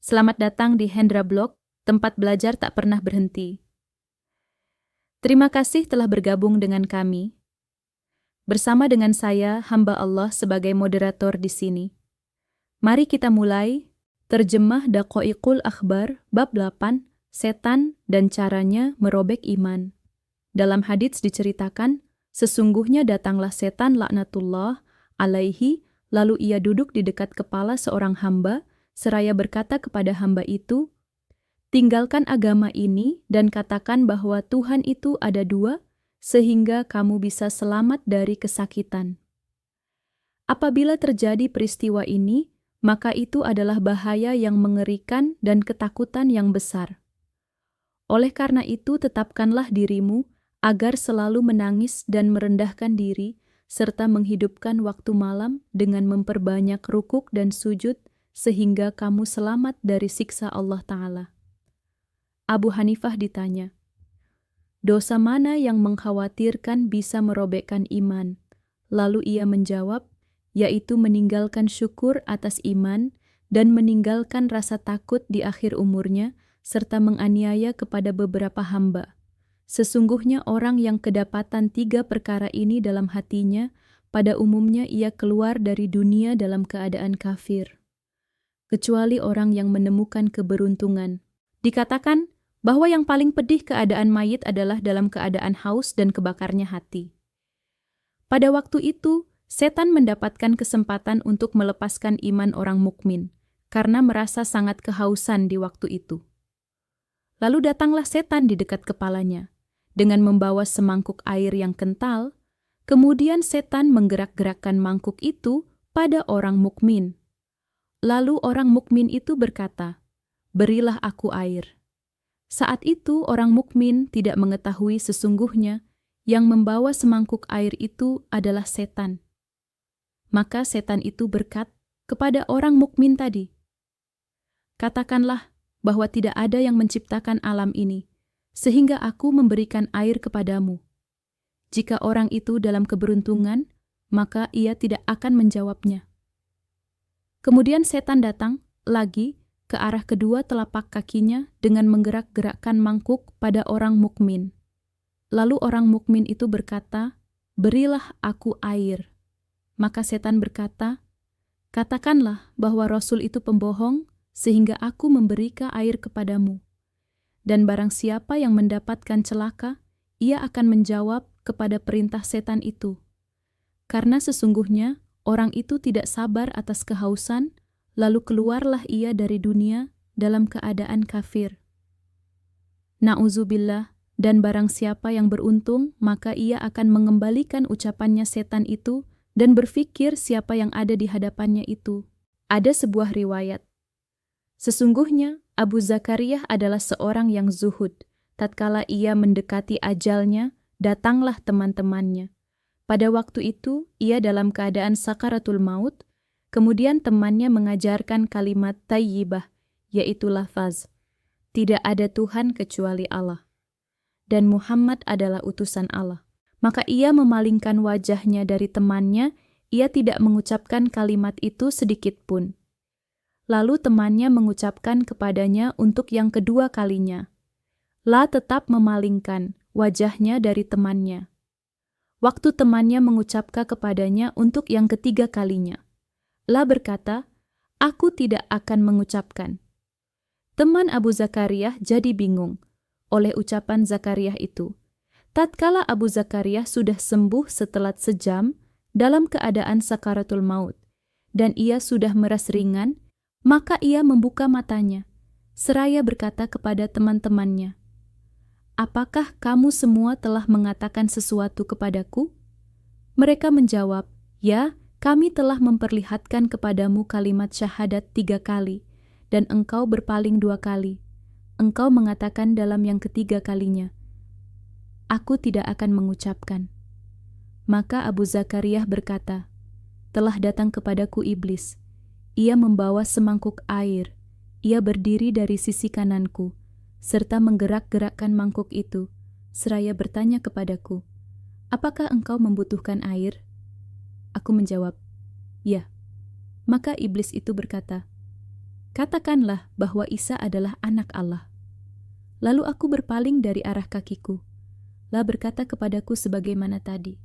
Selamat datang di Hendra Blog, tempat belajar tak pernah berhenti. Terima kasih telah bergabung dengan kami. Bersama dengan saya, hamba Allah sebagai moderator di sini. Mari kita mulai terjemah Daqaiqul Akhbar bab 8, Setan dan caranya merobek iman. Dalam hadits diceritakan, sesungguhnya datanglah setan laknatullah alaihi, lalu ia duduk di dekat kepala seorang hamba, seraya berkata kepada hamba itu, "Tinggalkan agama ini dan katakan bahwa Tuhan itu ada dua, sehingga kamu bisa selamat dari kesakitan." Apabila terjadi peristiwa ini, maka itu adalah bahaya yang mengerikan dan ketakutan yang besar. Oleh karena itu, tetapkanlah dirimu agar selalu menangis dan merendahkan diri, serta menghidupkan waktu malam dengan memperbanyak rukuk dan sujud, sehingga kamu selamat dari siksa Allah Ta'ala. Abu Hanifah ditanya, "Dosa mana yang mengkhawatirkan bisa merobekkan iman?" Lalu ia menjawab, yaitu meninggalkan syukur atas iman dan meninggalkan rasa takut di akhir umurnya, serta menganiaya kepada beberapa hamba. Sesungguhnya orang yang kedapatan 3 perkara ini dalam hatinya, pada umumnya ia keluar dari dunia dalam keadaan kafir. Kecuali orang yang menemukan keberuntungan. Dikatakan bahwa yang paling pedih keadaan mayit adalah dalam keadaan haus dan kebakarnya hati. Pada waktu itu, setan mendapatkan kesempatan untuk melepaskan iman orang mukmin, karena merasa sangat kehausan di waktu itu. Lalu datanglah setan di dekat kepalanya, dengan membawa semangkuk air yang kental. Kemudian setan menggerak-gerakkan mangkuk itu pada orang mukmin. Lalu orang mukmin itu berkata, "Berilah aku air." Saat itu orang mukmin tidak mengetahui sesungguhnya yang membawa semangkuk air itu adalah setan. Maka setan itu berkata kepada orang mukmin tadi, "Katakanlah bahwa tidak ada yang menciptakan alam ini, sehingga aku memberikan air kepadamu." Jika orang itu dalam keberuntungan, maka ia tidak akan menjawabnya. Kemudian setan datang lagi ke arah kedua telapak kakinya dengan menggerak-gerakkan mangkuk pada orang mukmin. Lalu orang mukmin itu berkata, "Berilah aku air." Maka setan berkata, "Katakanlah bahwa Rasul itu pembohong, sehingga aku memberikan air kepadamu. Dan barang siapa yang mendapatkan celaka, ia akan menjawab kepada perintah setan itu. Karena sesungguhnya orang itu tidak sabar atas kehausan, lalu keluarlah ia dari dunia dalam keadaan kafir. Na'udzubillah, dan barang siapa yang beruntung, maka ia akan mengembalikan ucapannya setan itu dan berpikir siapa yang ada di hadapannya itu." Ada sebuah riwayat, sesungguhnya Abu Zakariyah adalah seorang yang zuhud. Tatkala ia mendekati ajalnya, datanglah teman-temannya. Pada waktu itu, ia dalam keadaan sakaratul maut, kemudian temannya mengajarkan kalimat tayyibah, yaitu lafaz, "Tidak ada Tuhan kecuali Allah, dan Muhammad adalah utusan Allah." Maka ia memalingkan wajahnya dari temannya, ia tidak mengucapkan kalimat itu sedikit pun. Lalu temannya mengucapkan kepadanya untuk yang kedua kalinya. La tetap memalingkan wajahnya dari temannya. Waktu temannya mengucapkan kepadanya untuk yang ketiga kalinya, La berkata, "Aku tidak akan mengucapkan." Teman Abu Zakariyah jadi bingung oleh ucapan Zakariyah itu. Tatkala Abu Zakariyah sudah sembuh setelah sejam dalam keadaan sakaratul maut, dan ia sudah meras ringan, maka ia membuka matanya, seraya berkata kepada teman-temannya, "Apakah kamu semua telah mengatakan sesuatu kepadaku?" Mereka menjawab, "Ya, kami telah memperlihatkan kepadamu kalimat syahadat 3 kali, dan engkau berpaling 2 kali. Engkau mengatakan dalam yang ketiga kalinya, 'Aku tidak akan mengucapkan.'" Maka Abu Zakariyah berkata, "Telah datang kepadaku iblis. Ia membawa semangkuk air. Ia berdiri dari sisi kananku, serta menggerak-gerakkan mangkuk itu, seraya bertanya kepadaku, 'Apakah engkau membutuhkan air?' Aku menjawab, 'Ya.' Maka iblis itu berkata, Katakanlah bahwa Isa adalah anak Allah. Lalu aku berpaling dari arah kakiku, lah berkata kepadaku sebagaimana tadi.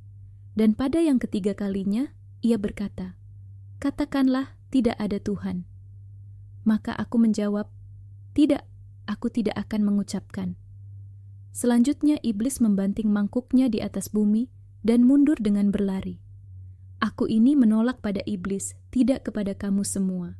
Dan pada yang ketiga kalinya, ia berkata, katakanlah tidak ada Tuhan. Maka aku menjawab, tidak, aku tidak akan mengucapkan. Selanjutnya iblis membanting mangkuknya di atas bumi dan mundur dengan berlari. Aku ini menolak pada iblis, tidak kepada kamu semua.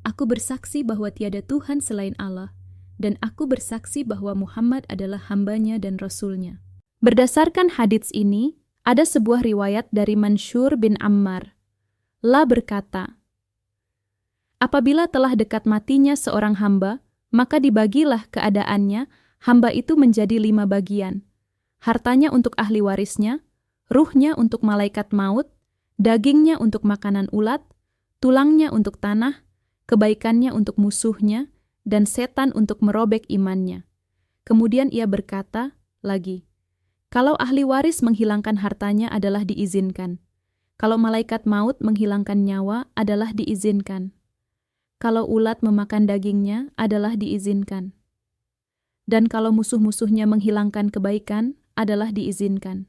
Aku bersaksi bahwa tiada Tuhan selain Allah, dan aku bersaksi bahwa Muhammad adalah hambanya dan rasulnya. Berdasarkan hadits ini, ada sebuah riwayat dari Mansyur bin Ammar. La berkata, apabila telah dekat matinya seorang hamba, maka dibagilah keadaannya, hamba itu menjadi 5 bagian. Hartanya untuk ahli warisnya, ruhnya untuk malaikat maut, dagingnya untuk makanan ulat, tulangnya untuk tanah, kebaikannya untuk musuhnya, dan setan untuk merobek imannya. Kemudian ia berkata lagi, kalau ahli waris menghilangkan hartanya adalah diizinkan. Kalau malaikat maut menghilangkan nyawa adalah diizinkan. Kalau ulat memakan dagingnya adalah diizinkan. Dan kalau musuh-musuhnya menghilangkan kebaikan adalah diizinkan.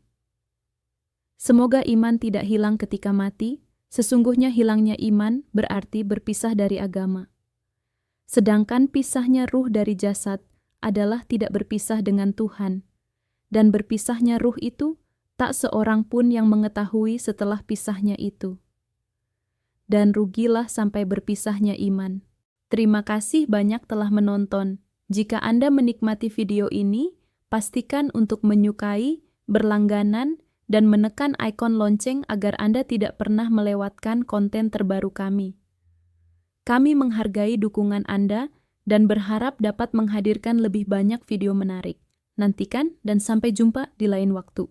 Semoga iman tidak hilang ketika mati. Sesungguhnya hilangnya iman berarti berpisah dari agama. Sedangkan pisahnya ruh dari jasad adalah tidak berpisah dengan Tuhan. Dan berpisahnya ruh itu, tak seorang pun yang mengetahui setelah pisahnya itu. Dan rugilah sampai berpisahnya iman. Terima kasih banyak telah menonton. Jika Anda menikmati video ini, pastikan untuk menyukai, berlangganan, dan menekan ikon lonceng agar Anda tidak pernah melewatkan konten terbaru kami. Kami menghargai dukungan Anda dan berharap dapat menghadirkan lebih banyak video menarik. Nantikan dan sampai jumpa di lain waktu.